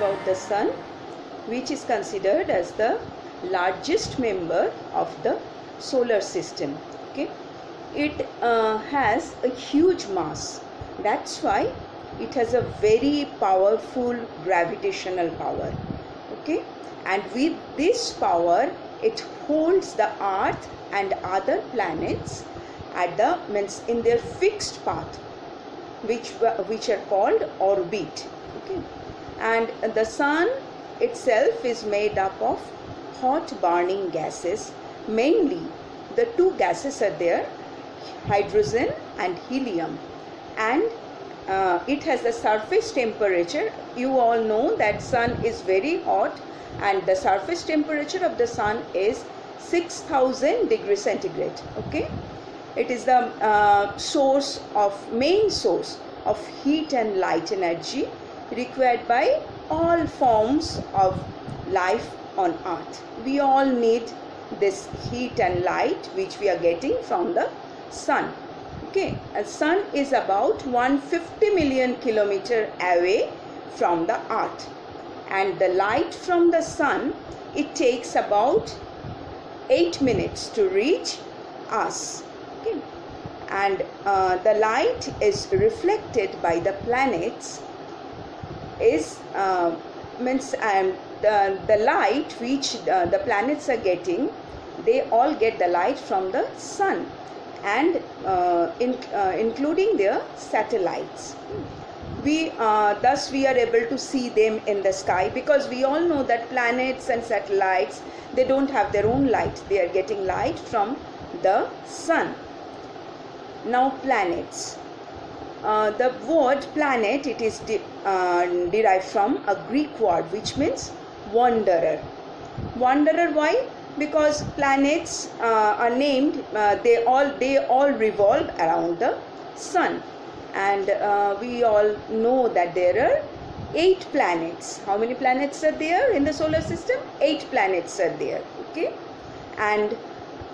about the Sun, which is considered as the largest member of the solar system. Okay, it has a huge mass. That's why it has a very powerful gravitational power. Okay, and with this power, it holds the Earth and other planets at the in their fixed path, which are called orbit. Okay, and the Sun itself is made up of hot burning gases. Mainly the two gases are there, hydrogen and helium, and it has a surface temperature. You all know that Sun is very hot, and the surface temperature of the Sun is 6000 degrees centigrade. Okay, it is the main source of heat and light energy required by all forms of life on Earth. We all need this heat and light which we are getting from the Sun. Okay, a Sun is about 150 million kilometers away from the Earth, and the light from the Sun, it takes about 8 minutes to reach us. Okay, and the light is reflected by the planets is the light which the planets are getting, they all get the light from the Sun, and including their satellites. Thus we are able to see them in the sky, because we all know that planets and satellites, they don't have their own light. They are getting light from the Sun. Now planets. The word planet, it is derived from a Greek word which means wanderer. Wanderer, why? Because planets are named, they all revolve around the Sun, and we all know that there are 8 planets. How many planets are there in the solar system? 8 planets are there. Okay, and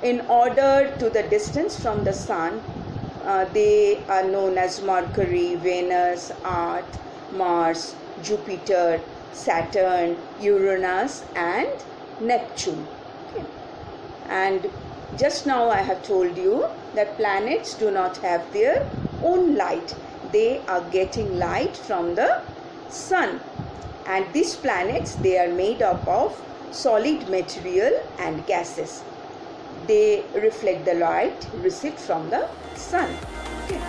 in order to the distance from the Sun, they are known as Mercury, Venus, Earth, Mars, Jupiter, Saturn, Uranus, and Neptune. Okay. And just now I have told you that planets do not have their own light. They are getting light from the Sun, and these planets, they are made up of solid material and gases. They reflect the light received from the Sun. Okay.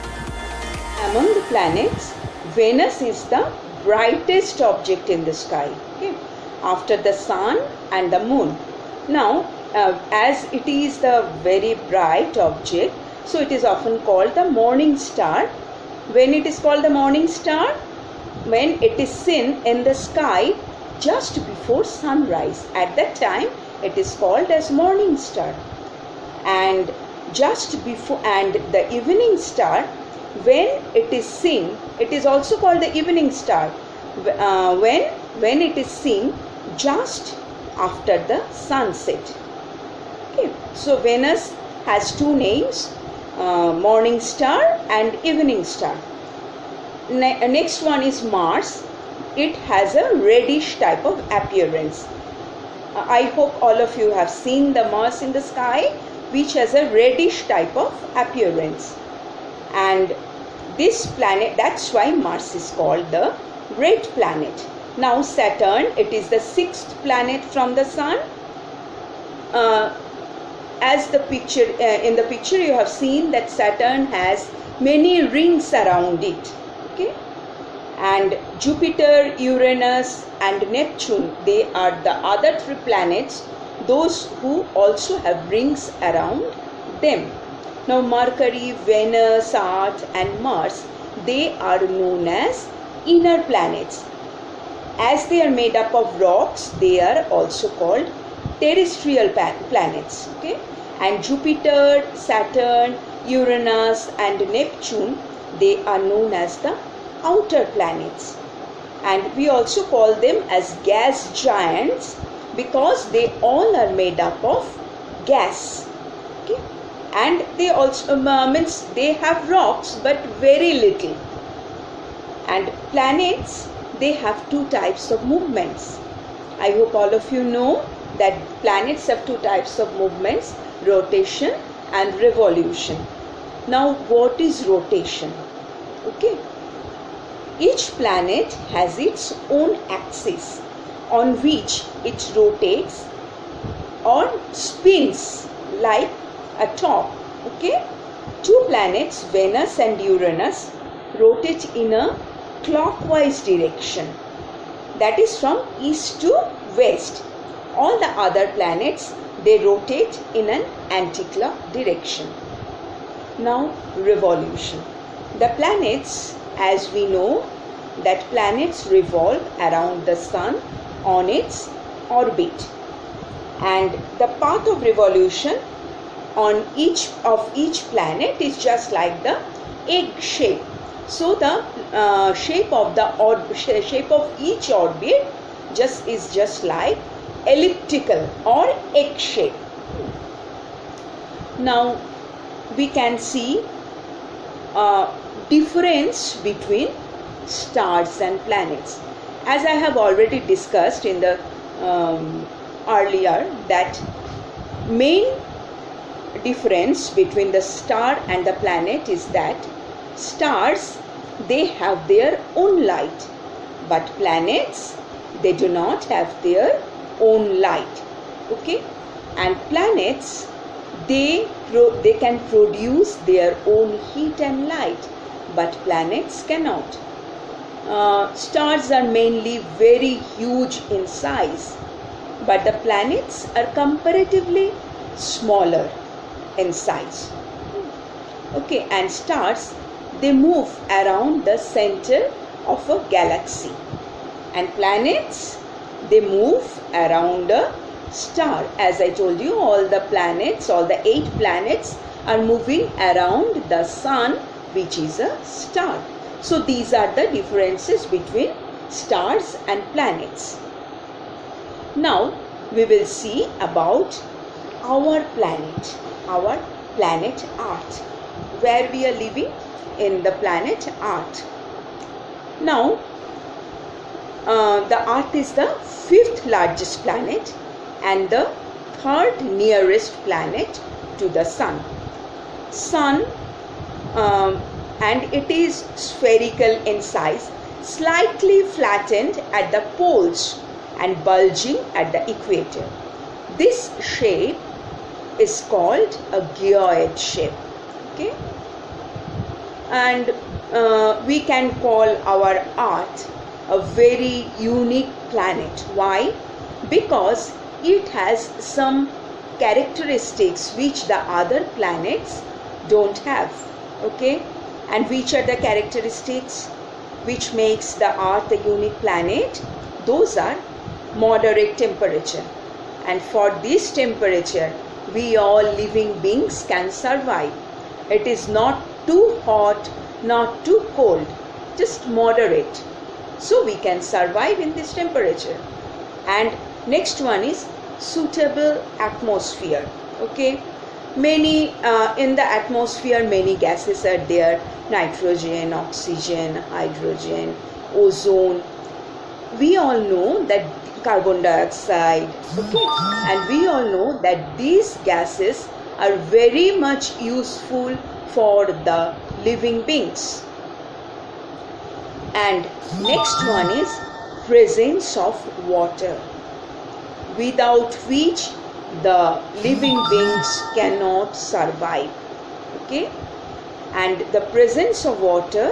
Among the planets, Venus is the brightest object in the sky, okay, after the Sun and the Moon. Now, as it is the very bright object, so it is often called the morning star. When it is called the morning star? When it is seen in the sky just before sunrise. At that time, it is called as morning star. And just before, and the evening star, when it is seen, it is also called the evening star, when it is seen just after the sunset. Okay, so Venus has 2 names, morning star and evening star. Next one is Mars. It has a reddish type of appearance. I hope all of you have seen the Mars in the sky, which has a reddish type of appearance. And this planet, that's why Mars is called the red planet. Now Saturn, it is the 6th planet from the Sun. As the picture, in the picture you have seen that Saturn has many rings around it. Okay, and Jupiter, Uranus, and Neptune, they are the other 3 planets, those who also have rings around them. Now Mercury, Venus, Earth, and Mars, they are known as inner planets. As they are made up of rocks, they are also called terrestrial planets. Okay, and Jupiter, Saturn, Uranus, and Neptune, they are known as the outer planets, and we also call them as gas giants because they all are made up of gas. Okay, and they also means they have rocks but very little. And planets, they have two types of movements. I hope all of you know that planets have two types of movements, rotation and revolution. Now, what is rotation? Okay. Each planet has its own axis on which it rotates or spins like a top. Okay. Two planets, Venus and Uranus, rotate in a clockwise direction, that is from east to west. All the other planets, they rotate in an anticlock direction. Now, revolution. The planets, as we know, that planets revolve around the sun on its orbit, and the path of revolution on each planet is just like the egg shape. So the shape of each orbit is just like elliptical or egg shape. Now we can see difference between stars and planets. As I have already discussed in the earlier, that main difference between the star and the planet is that stars, they have their own light, but planets, they do not have their own light. Okay, and planets, they can produce their own heat and light, but planets cannot. Stars are mainly very huge in size, but the planets are comparatively smaller in size. Okay, and stars, they move around the center of a galaxy, and planets, they move around a star. As I told you, all the planets, all the 8 planets are moving around the sun, which is a star. So these are the differences between stars and planets. Now we will see about our planet Earth, where we are living in the planet Earth. Now the Earth is the 5th largest planet and the 3rd nearest planet to the Sun. And it is spherical in size, slightly flattened at the poles and bulging at the equator. This shape is called a geoid shape. Okay, and we can call our Earth a very unique planet. Why? Because it has some characteristics which the other planets don't have. Okay, and which are the characteristics which makes the Earth a unique planet? Those are moderate temperature, and for this temperature we all living beings can survive. It is not too hot, not too cold, just moderate, so we can survive in this temperature. And next one is suitable atmosphere. Okay, many in the atmosphere, many gases are there: nitrogen, oxygen, hydrogen, ozone. We all know that carbon dioxide. Okay, and we all know that these gases are very much useful for the living beings. And next one is presence of water, without which the living beings cannot survive. Okay, and the presence of water,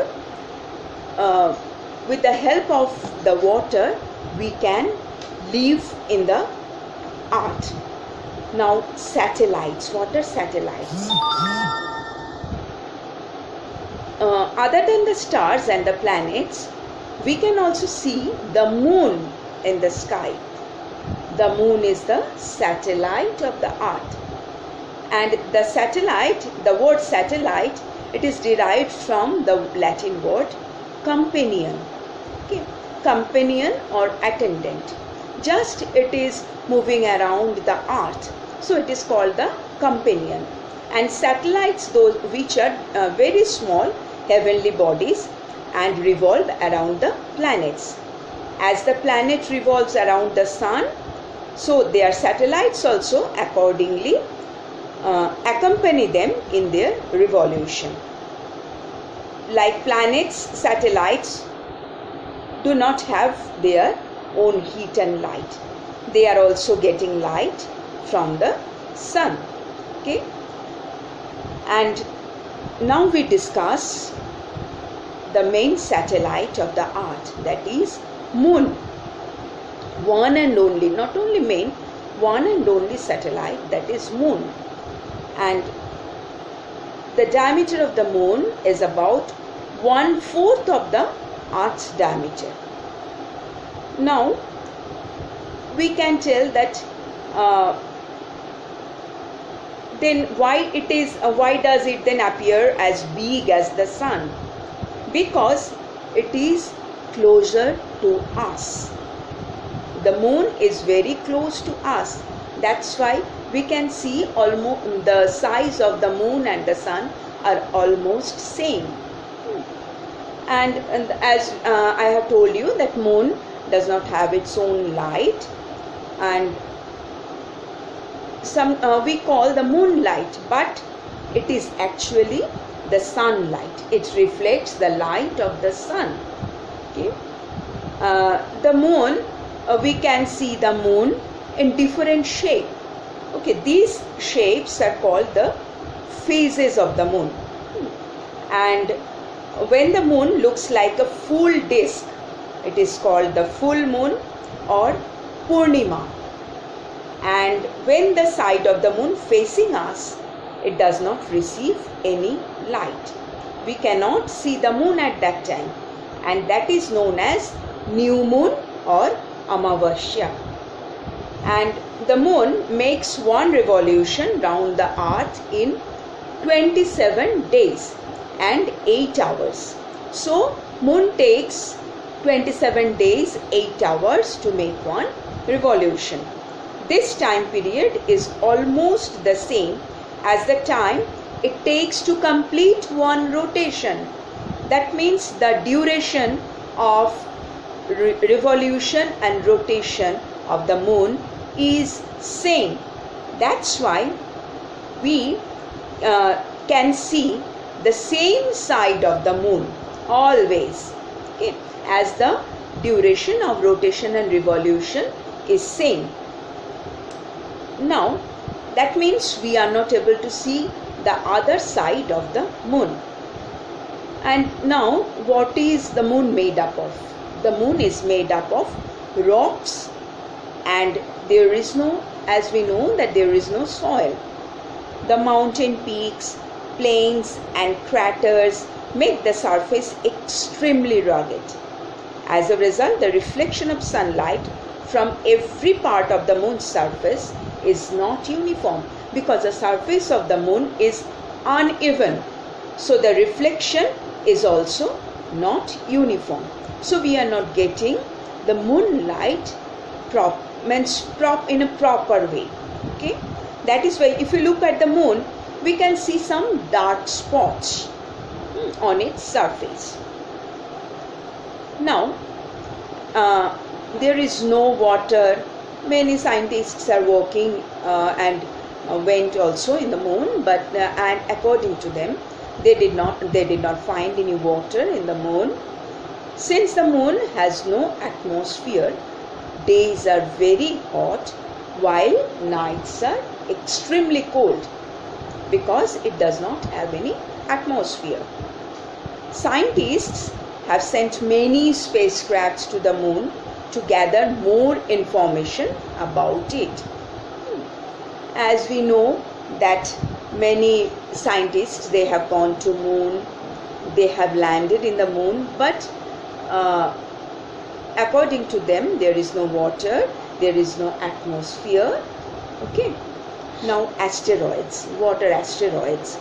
with the help of the water we can live in the Earth. Now satellites. What are satellites? Other than the stars and the planets, we can also see the moon in the sky. The moon is the satellite of the Earth. And the satellite, the word satellite, it is derived from the Latin word companion. Okay, companion or attendant. Just it is moving around the Earth, so it is called the companion. And satellites, those which are very small heavenly bodies and revolve around the planets. As the planet revolves around the sun, so their satellites also accordingly accompany them in their revolution. Like planets, satellites do not have their own heat and light. They are also getting light from the sun. Okay? And now we discuss the main satellite of the earth, that is moon. One and only, not only main, one and only satellite, that is moon. And the diameter of the moon is about 1/4 of the earth's diameter. Now we can tell that then why does it then appear as big as the sun? Because it is closer to us. The moon is very close to us. That's why we can see almost the size of the moon and the sun are almost same. And as I have told you that moon does not have its own light, and we call the moonlight, but it is actually the sunlight. It reflects the light of the sun. Okay? The moon, we can see the moon in different shape. Okay, these shapes are called the phases of the moon. And when the moon looks like a full disk, it is called the full moon or Purnima. And when the side of the moon facing us, it does not receive any light. We cannot see the moon at that time, and that is known as new moon or Amavasya. And the moon makes one revolution round the earth in 27 days and 8 hours. So moon takes 27 days, 8 hours to make one revolution. This time period is almost the same as the time it takes to complete one rotation. That means the duration of revolution and rotation of the moon is same. That's why we can see the same side of the moon always, okay, as the duration of rotation and revolution is same. Now that means we are not able to see the other side of the moon. And now what is the moon made up of? The moon is made up of rocks, and there is no, as we know that there is no soil. The mountain peaks, plains and craters make the surface extremely rugged. As a result, the reflection of sunlight from every part of the moon's surface is not uniform, because the surface of the moon is uneven. So the reflection is also not uniform. So we are not getting the moonlight in a proper way. Okay, that is why if you look at the moon, we can see some dark spots on its surface. Now there is no water. Many scientists are working and went also in the moon, but and according to them, they did not find any water in the moon. Since the moon has no atmosphere, days are very hot while nights are extremely cold, because it does not have any atmosphere. Scientists have sent many spacecrafts to the moon to gather more information about it. As we know that many scientists, they have gone to moon, they have landed in the moon, but according to them, there is no water, there is no atmosphere. Okay. Now asteroids, water asteroids.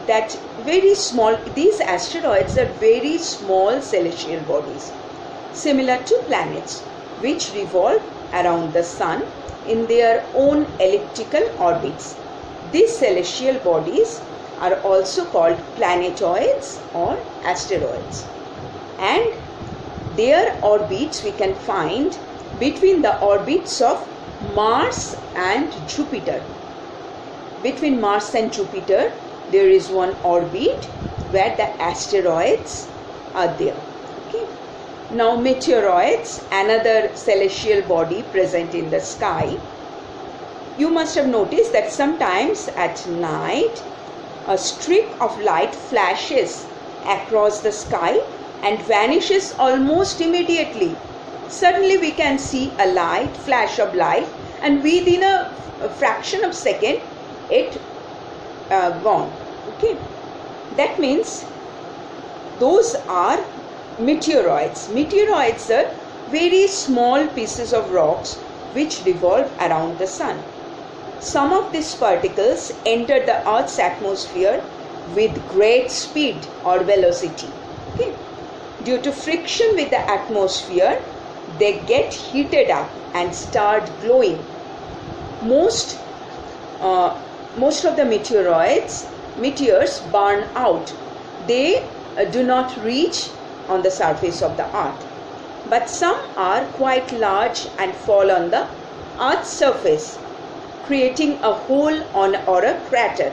That very small, these asteroids are very small celestial bodies, similar to planets, which revolve around the sun in their own elliptical orbits. These celestial bodies are also called planetoids or asteroids. And their orbits we can find between the orbits of Mars and Jupiter. Between Mars and Jupiter, there is one orbit where the asteroids are there. Okay. Now meteoroids, another celestial body present in the sky. You must have noticed that sometimes at night a streak of light flashes across the sky and vanishes almost immediately. Suddenly we can see a light, flash of light, and within a fraction of second it gone. Okay, that means those are meteoroids. Meteoroids are very small pieces of rocks which revolve around the sun. Some of these particles enter the Earth's atmosphere with great speed or velocity. Okay. Due to friction with the atmosphere, they get heated up and start glowing. Most of the meteors burn out. They do not reach on the surface of the Earth. But some are quite large and fall on the Earth's surface, creating a hole or a crater.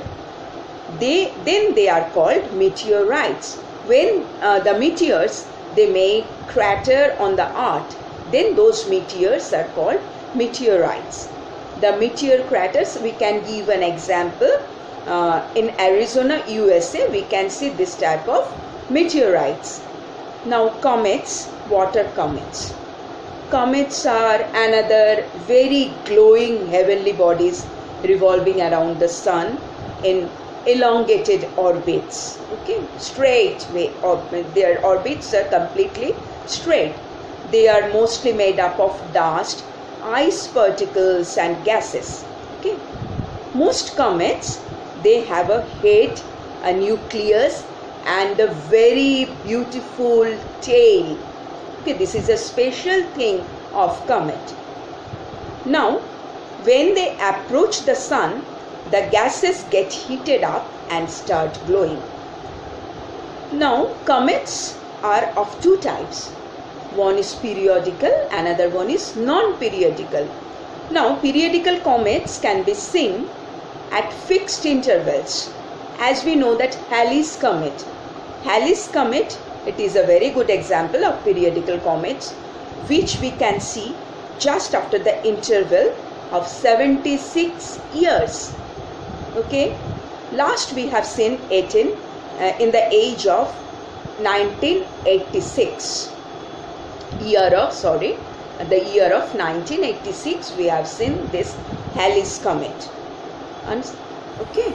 Then they are called meteorites. When the meteors, they make crater on the Earth, then those meteors are called meteorites. The meteor craters, we can give an example. In Arizona, USA, we can see this type of meteorites. Now comets, water comets. Comets are another very glowing heavenly bodies revolving around the sun in elongated orbits. Okay, straight way. Their orbits are completely straight. They are mostly made up of dust, ice particles and gases. Okay, most comets, they have a head, a nucleus, and a very beautiful tail. Okay, this is a special thing of comet. Now, when they approach the sun, the gases get heated up and start glowing. Now, comets are of two types. One is periodical, another one is non-periodical. Now, periodical comets can be seen at fixed intervals. As we know that Halley's Comet, it is a very good example of periodical comets, which we can see just after the interval of 76 years. Okay, last we have seen it in the age of 1986. The year of 1986 we have seen this Halley's Comet. Okay.